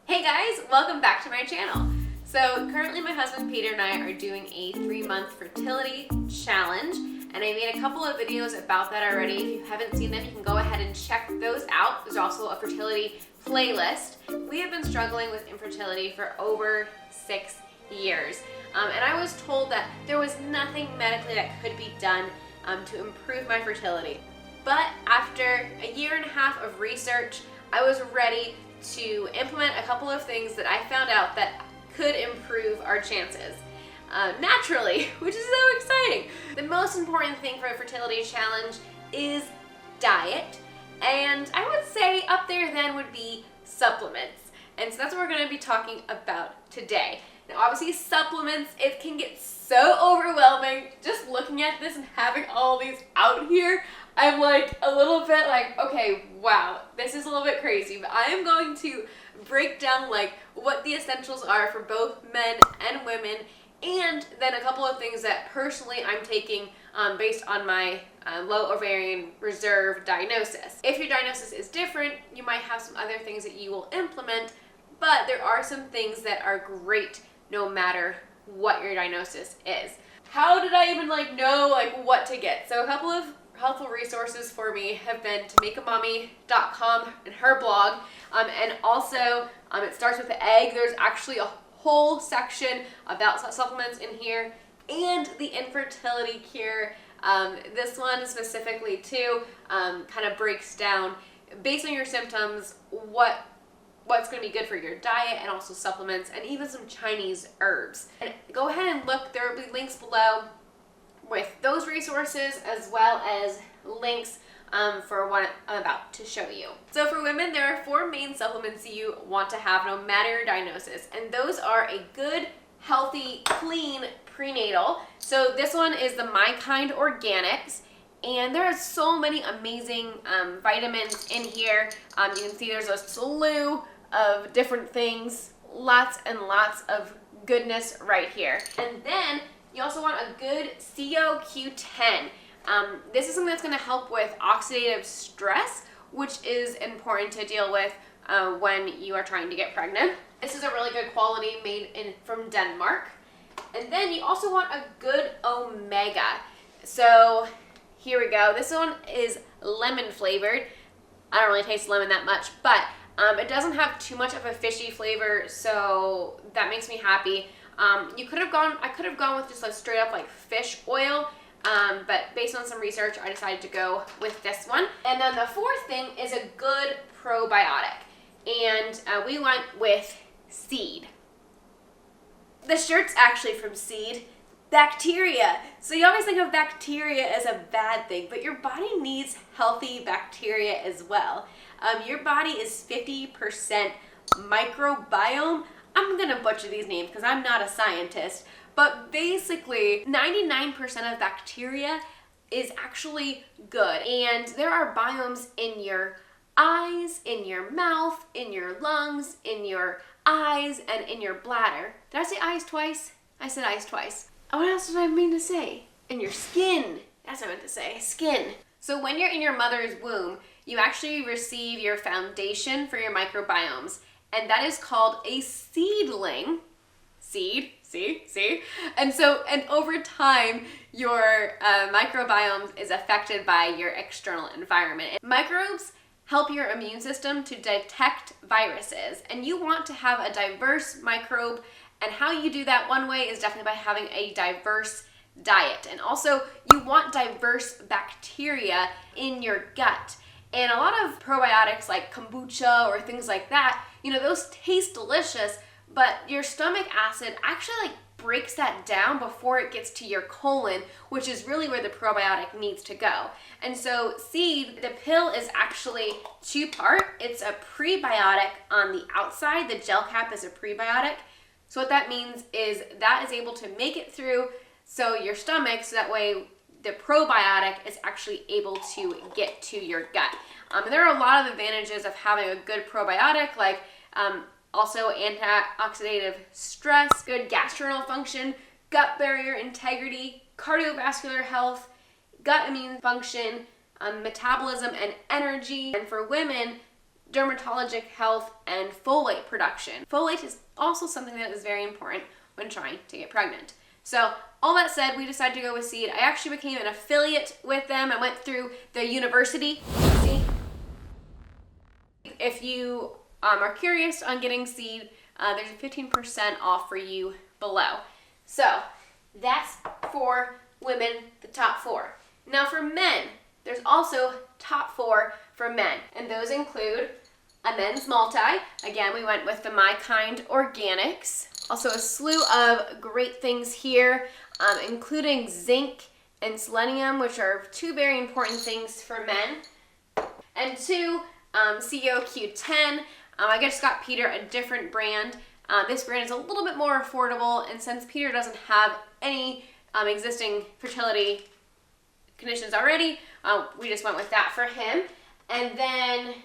Hey guys, welcome back to my channel. So currently my husband Peter and I are doing a 3-month fertility challenge, and I made a couple of videos about that already. If you haven't seen them, you can go ahead and check those out. There's also a fertility playlist. We have been struggling with infertility for over 6 years, and I was told that there was nothing medically that could be done to improve my fertility. But after a year and a half of research, I was ready to implement a couple of things that I found out that could improve our chances naturally, which is so exciting. The most important thing for a fertility challenge is diet, and I would say up there then would be supplements. And so that's what we're going to be talking about today. Now obviously supplements, it can get so overwhelming just looking at this and having all these out here. I'm like a little bit like, okay, wow, this is a little bit crazy, but I am going to break down like what the essentials are for both men and women, and then a couple of things that personally I'm taking based on my low ovarian reserve diagnosis. If your diagnosis is different, you might have some other things that you will implement, but there are some things that are great no matter what your diagnosis is. How did I even know what to get? So a couple of helpful resources for me have been tomakeamommy.com and her blog, and also it starts with the egg. There's actually a whole section about supplements in here, and the infertility cure. This one specifically too kind of breaks down based on your symptoms what's going to be good for your diet, and also supplements, and even some Chinese herbs. And go ahead and look, there will be links below with those resources, as well as links for what I'm about to show you. So for women, there are 4 main supplements you want to have no matter your diagnosis, and those are a good, healthy, clean prenatal. So this one is the My Kind Organics, and there are so many amazing vitamins in here. You can see there's a slew of different things, lots and lots of goodness right here. And then you also want a good CoQ10. This is something that's going to help with oxidative stress, which is important to deal with when you are trying to get pregnant. This is a really good quality made from Denmark. And then you also want a good omega. So here we go. This one is lemon flavored. I don't really taste lemon that much, but it doesn't have too much of a fishy flavor, so that makes me happy. I could have gone with just a straight up fish oil, but based on some research, I decided to go with this one. And then the 4th thing is a good probiotic, and we went with Seed. The shirt's actually from Seed. Bacteria. So you always think of bacteria as a bad thing, but your body needs healthy bacteria as well. Your body is 50% microbiome. I'm gonna butcher these names because I'm not a scientist, but basically 99% of bacteria is actually good. And there are biomes in your eyes, in your mouth, in your lungs, in your eyes, and in your bladder. Did I say eyes twice? I said eyes twice. What else did I mean to say? In your skin. That's what I meant to say. Skin. So when you're in your mother's womb, you actually receive your foundation for your microbiomes, and that is called a seedling. Seed, see? And over time, your microbiome is affected by your external environment. Microbes help your immune system to detect viruses, and you want to have a diverse microbe, and how you do that one way is definitely by having a diverse diet. And also, you want diverse bacteria in your gut. And a lot of probiotics like kombucha or things like that, those taste delicious, but your stomach acid actually breaks that down before it gets to your colon, which is really where the probiotic needs to go. And so Seed, the pill, is actually 2-part. It's a prebiotic on the outside. The gel cap is a prebiotic. So what that means is that is able to make it through your stomach, so that way the probiotic is actually able to get to your gut. There are a lot of advantages of having a good probiotic, also antioxidative stress, good gastrointestinal function, gut barrier integrity, cardiovascular health, gut immune function, metabolism and energy. And for women, dermatologic health, and folate production. Folate is also something that is very important when trying to get pregnant. So all that said, we decided to go with Seed. I actually became an affiliate with them. I went through the university. See? If you are curious on getting Seed, there's a 15% off for you below. So that's for women, the top 4. Now for men, there's also top 4 for men, and those include a men's multi. Again, we went with the My Kind Organics. Also a slew of great things here, including zinc and selenium, which are 2 very important things for men. And 2, COQ10. I just got Peter a different brand. This brand is a little bit more affordable, and since Peter doesn't have any existing fertility conditions already, we just went with that for him. And then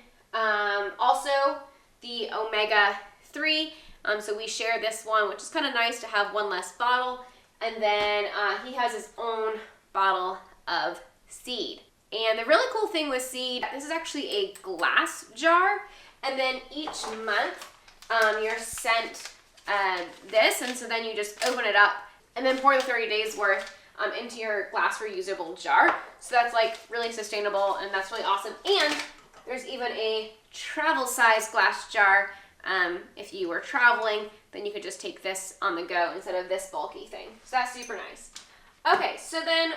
also the omega-3. So we share this one, which is kind of nice to have one less bottle. And then he has his own bottle of Seed. And the really cool thing with Seed, this is actually a glass jar. And then each month you're sent this. And so then you just open it up and then pour the 30 days worth into your glass reusable jar. So that's like really sustainable, and that's really awesome. And there's even a travel size glass jar. If you were traveling, then you could just take this on the go instead of this bulky thing. So that's super nice. Okay, so then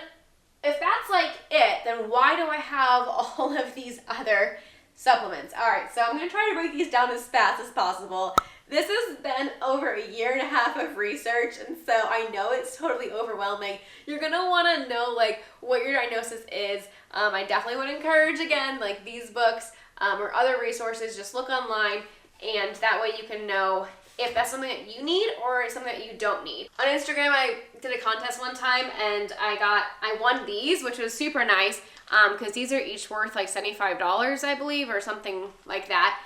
if that's like it, then why do I have all of these other supplements? All right, so I'm gonna try to break these down as fast as possible. This has been over 1.5 years of research, and so I know it's totally overwhelming. You're gonna wanna know like what your diagnosis is. I definitely would encourage, again, like these books or other resources, just look online, and that way you can know if that's something that you need or something that you don't need. On Instagram, I did a contest one time, and I won these, which was super nice, because these are each worth like $75, I believe, or something like that.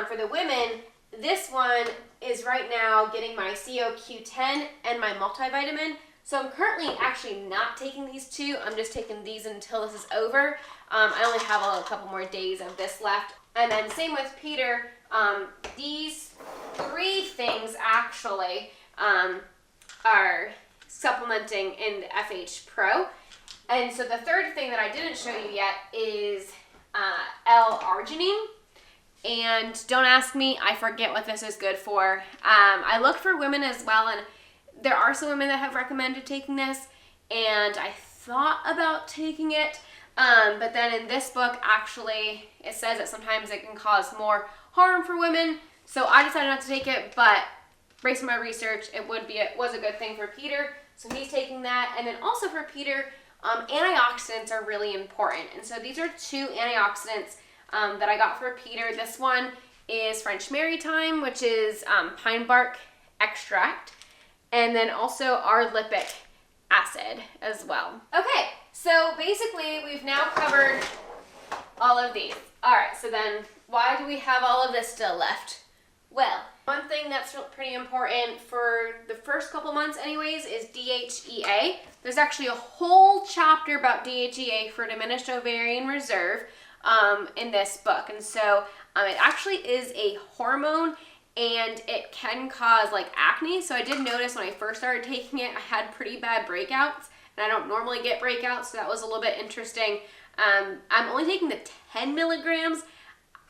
For the women, this one is right now getting my COQ10 and my multivitamin. So I'm currently actually not taking these 2. I'm just taking these until this is over. I only have a couple more days of this left. And then same with Peter. These 3 things actually are supplementing in the FH Pro. And so the third thing that I didn't show you yet is L-arginine. And don't ask me, I forget what this is good for. I looked for women as well, and there are some women that have recommended taking this, and I thought about taking it, but then in this book, actually, it says that sometimes it can cause more harm for women, so I decided not to take it, but based on my research, it was a good thing for Peter, so he's taking that. And then also for Peter, antioxidants are really important, and so these are 2 antioxidants that I got for Peter. This one is French Maritime, which is pine bark extract, and then also arlipic acid as well. Okay, so basically we've now covered all of these. All right, so then why do we have all of this still left? Well, one thing that's pretty important for the first couple months anyways is DHEA. There's actually a whole chapter about DHEA for diminished ovarian reserve in this book, and so it actually is a hormone, and it can cause like acne. So I did notice when I first started taking it, I had pretty bad breakouts, and I don't normally get breakouts, so that was a little bit interesting. I'm only taking the 10 milligrams.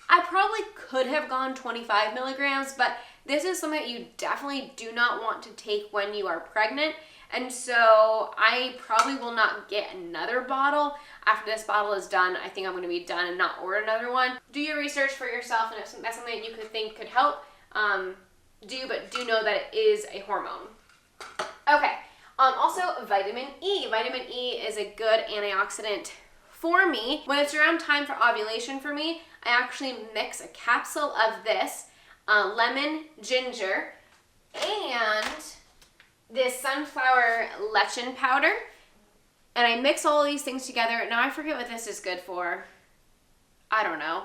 I probably could have gone 25 milligrams, but this is something that you definitely do not want to take when you are pregnant. And so I probably will not get another bottle. After this bottle is done, I think I'm going to be done and not order another one. Do your research for yourself, and if that's something that you could think could help, but do know that it is a hormone. Okay, also vitamin E. Vitamin E is a good antioxidant for me. When it's around time for ovulation for me, I actually mix a capsule of this, lemon, ginger, and this sunflower lecithin powder, and I mix all these things together. Now I forget what this is good for. I don't know.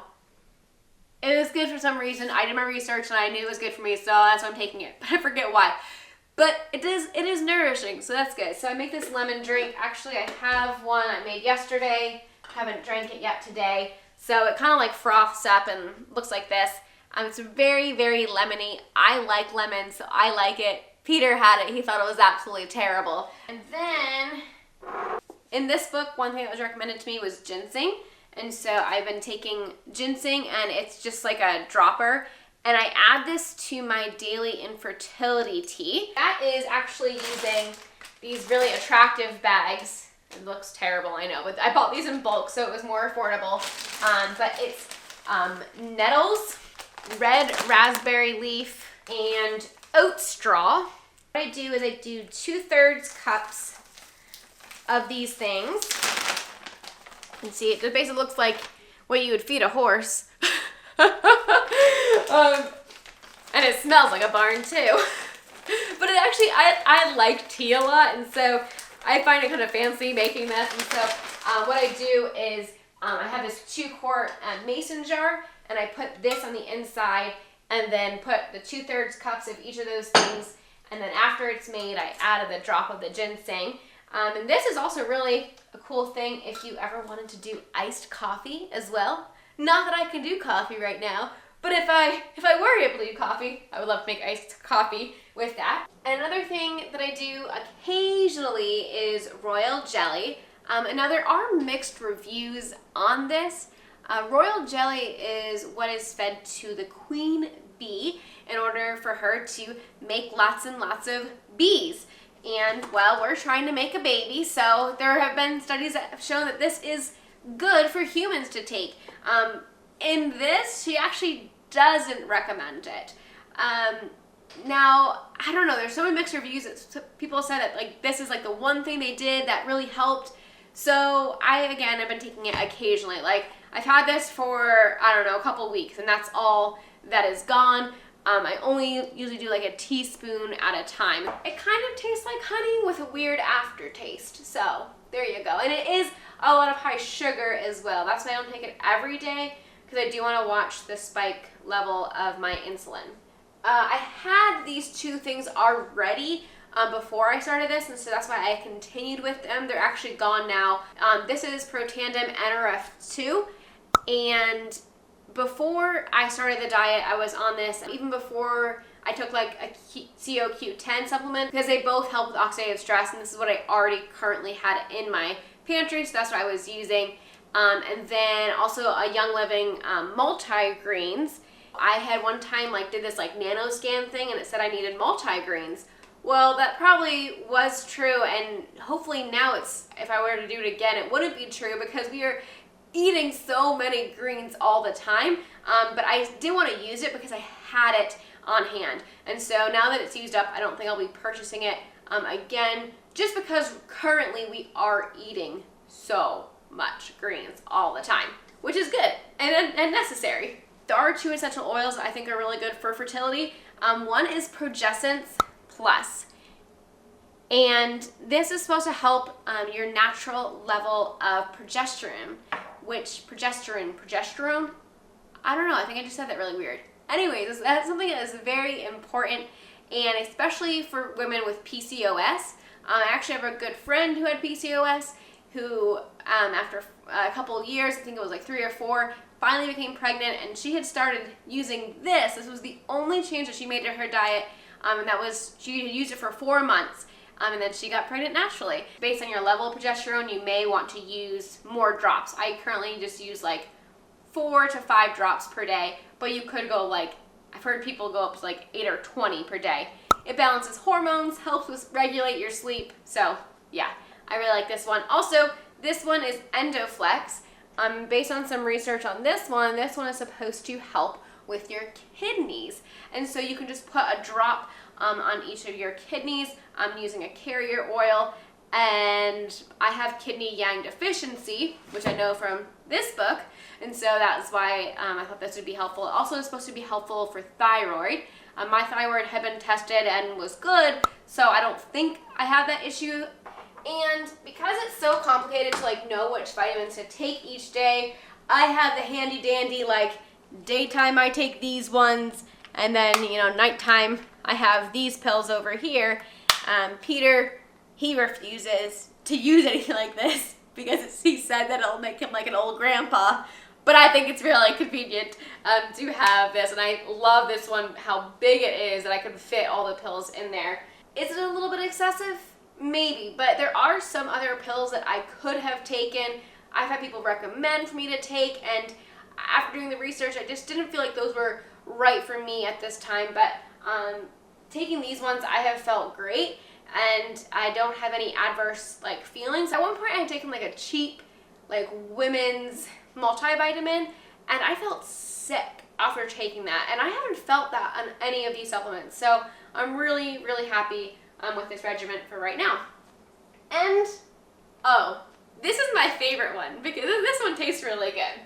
It was good for some reason. I did my research and I knew it was good for me, so that's why I'm taking it, but I forget why. But it is nourishing, so that's good. So I make this lemon drink. Actually, I have one I made yesterday. Haven't drank it yet today. So it kind of like froths up and looks like this. It's very, very lemony. I like lemon, so I like it. Peter had it. He thought it was absolutely terrible. And then in this book, one thing that was recommended to me was ginseng. And so I've been taking ginseng, and it's just like a dropper. And I add this to my daily infertility tea. That is actually using these really attractive bags. It looks terrible, I know, but I bought these in bulk, so it was more affordable. But it's nettles, red raspberry leaf, and oat straw. What I do is I do 2/3 cups of these things. You can see it basically looks like what you would feed a horse. And it smells like a barn too. But it actually, I like tea a lot, and so I find it kind of fancy making this. And so what I do is I have this 2-quart mason jar, and I put this on the inside, and then put the 2/3 cups of each of those things. And then after it's made, I added a drop of the ginseng. And this is also really a cool thing if you ever wanted to do iced coffee as well. Not that I can do coffee right now, but if I were able to do coffee, I would love to make iced coffee with that. And another thing that I do occasionally is royal jelly. And now there are mixed reviews on this. Royal jelly is what is fed to the queen bee in order for her to make lots and lots of bees. And, well, we're trying to make a baby, so there have been studies that have shown that this is good for humans to take. In this, she actually doesn't recommend it. Now, I don't know, there's so many mixed reviews that people said that like this is like the one thing they did that really helped. So I've been taking it occasionally. Like, I've had this for, I don't know, a couple weeks, and that's all that is gone. I only usually do like a teaspoon at a time. It kind of tastes like honey with a weird aftertaste. So there you go. And it is a lot of high sugar as well. That's why I don't take it every day, because I do want to watch the spike level of my insulin. I had these 2 things already before I started this, and so that's why I continued with them. They're actually gone now. This is Protandim NRF2, and before I started the diet, I was on this even before I took like a CoQ10 supplement, because they both help with oxidative stress, and this is what I already currently had in my pantry, so that's what I was using. And then also a Young Living multi-greens. I had one time did this nano scan thing, and it said I needed multi-greens. Well, that probably was true, and hopefully now if I were to do it again, it wouldn't be true, because we are eating so many greens all the time. But I did want to use it because I had it on hand. And so now that it's used up, I don't think I'll be purchasing it again, just because currently we are eating so much greens all the time, which is good and necessary. There are 2 essential oils I think are really good for fertility. One is Progessence Plus, and this is supposed to help your natural level of progesterone, progesterone? I don't know, I think I just said that really weird. Anyways, that's something that is very important, and especially for women with PCOS. I actually have a good friend who had PCOS who, after a couple of years, I think it was 3 or 4, finally became pregnant, and she had started using this. This was the only change that she made to her diet, and that was she had used it for 4 months, and then she got pregnant naturally. Based on your level of progesterone, you may want to use more drops. I currently just use 4 to 5 drops per day, but you could go I've heard people go up to 8 or 20 per day. It balances hormones, helps with regulate your sleep. So yeah, I really like this one. Also, this one is Endoflex. Based on some research on this one is supposed to help with your kidneys. And so you can just put a drop on each of your kidneys. I'm using a carrier oil, and I have kidney yang deficiency, which I know from this book, and so that's why I thought this would be helpful. Also, it's supposed to be helpful for thyroid. My thyroid had been tested and was good, so I don't think I have that issue. And because it's so complicated to know which vitamins to take each day, I have the handy dandy daytime I take these ones, and then nighttime I have these pills over here. Peter, he refuses to use anything like this because he said that it'll make him like an old grandpa. but I think it's really convenient to have this, and I love this one, how big it is, that I could fit all the pills in there. Is it a little bit excessive? Maybe, but there are some other pills that I could have taken. I've had people recommend for me to take, and after doing the research, I just didn't feel like those were right for me at this time, but taking these ones, I have felt great, and I don't have any adverse feelings. At one point, I had taken a cheap women's multivitamin, and I felt sick after taking that, and I haven't felt that on any of these supplements, so I'm really, really happy with this regimen for right now. And, oh, this is my favorite one, because this one tastes really good.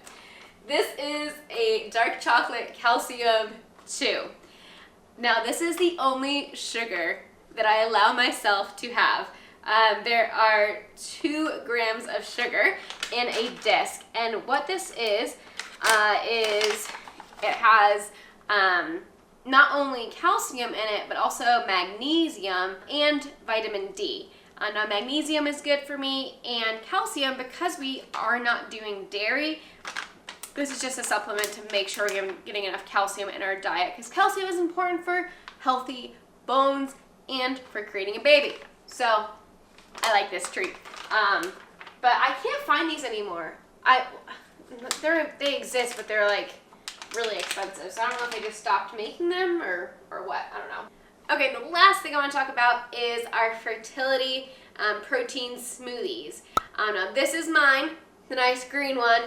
This is a dark chocolate calcium chew. Now, this is the only sugar that I allow myself to have. There are 2 grams of sugar in a disc, and what this is it has not only calcium in it, but also magnesium and vitamin D. Now, magnesium is good for me, and calcium, because we are not doing dairy, this is just a supplement to make sure we're getting enough calcium in our diet, because calcium is important for healthy bones and for creating a baby. So I like this treat. But I can't find these anymore. They exist, but they're really expensive. So I don't know if they just stopped making them or what. I don't know. Okay, the last thing I want to talk about is our Fertility protein smoothies. Now this is mine, the nice green one,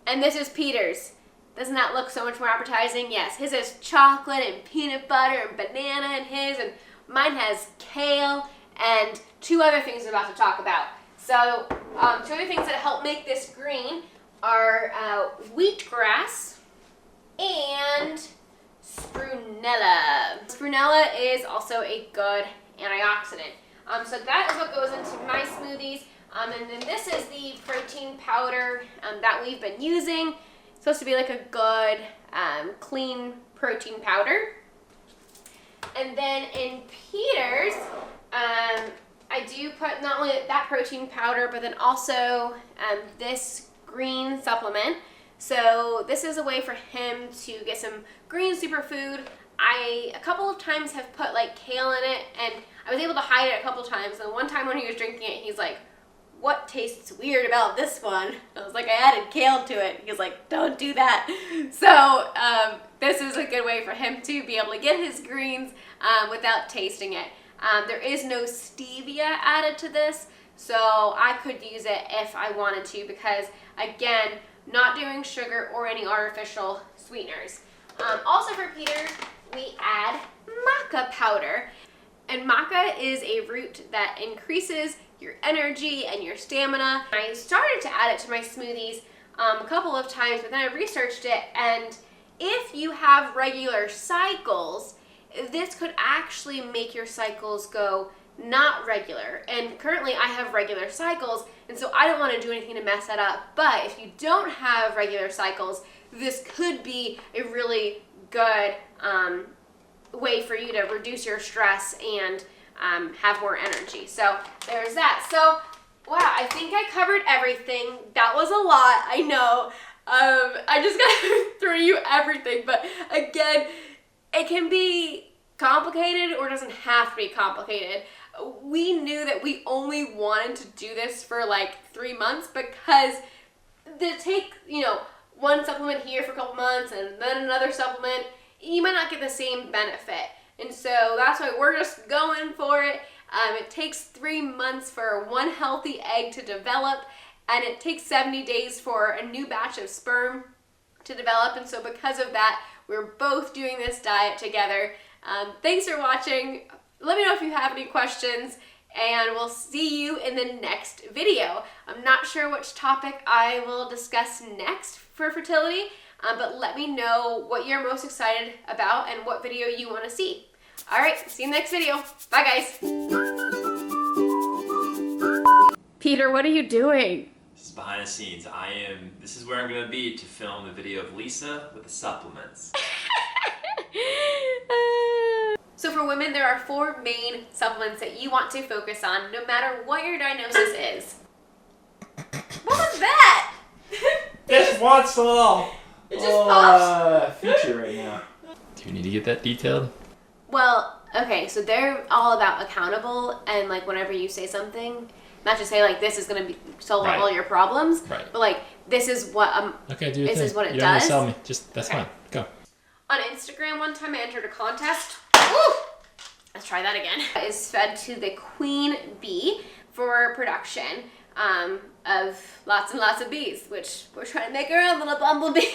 and this is Peter's. Doesn't that look so much more appetizing? Yes, his is chocolate and peanut butter and banana in his, and mine has kale and 2 other things I'm about to talk about. So 2 other things that help make this green are wheatgrass and spirulina. Spirulina is also a good antioxidant. So that is what goes into my smoothies. And then this is the protein powder that we've been using. It's supposed to be a good, clean protein powder. And then in Peter's, I do put not only that protein powder, but then also this green supplement. So this is a way for him to get some green superfood. I a couple of times have put kale in it, and I was able to hide it a couple of times. And one time when he was drinking it, he's like, "What tastes weird about this one?" I was like, "I added kale to it." He was like, "Don't do that." So this is a good way for him to be able to get his greens without tasting it. There is no stevia added to this, so I could use it if I wanted to, because again, not doing sugar or any artificial sweeteners. Also for Peter, we add maca powder. And maca is a root that increases your energy and your stamina. I started to add it to my smoothies a couple of times, but then I researched it, and if you have regular cycles, this could actually make your cycles go not regular. And currently I have regular cycles, and so I don't want to do anything to mess that up. But if you don't have regular cycles, this could be a really good way for you to reduce your stress and have more energy. So there's that. So wow, I think I covered everything. That was a lot, I know. I just gotta throw you everything, but again, it can be complicated or it doesn't have to be complicated. We knew that we only wanted to do this for 3 months, because to take, one supplement here for a couple months and then another supplement, you might not get the same benefit. And so that's why we're just going for it. It takes 3 months for one healthy egg to develop, and it takes 70 days for a new batch of sperm to develop. And so because of that, we're both doing this diet together. Thanks for watching. Let me know if you have any questions, and we'll see you in the next video. I'm not sure which topic I will discuss next for fertility, but let me know what you're most excited about and what video you want to see. All right, see you in the next video. Bye, guys. Peter, what are you doing? This is behind the scenes. This is where I'm gonna be to film the video of Lisa with the supplements. So for women, there are 4 main supplements that you want to focus on, no matter what your diagnosis is. What was that? Just wants a little It just pops. feature right now. Do you need to get that detailed? Well, okay, so they're all about accountable, and like whenever you say something, not just say like this is gonna be solve Right. all your problems, Right. but like this is what Okay, do your this thing. is what it you don't need does. to sell me. Just that's Okay. fine. Go. On Instagram one time I entered a contest. Woo! Let's try that again. Is fed to the queen bee for production of lots and lots of bees, which we're trying to make our own little bumblebee.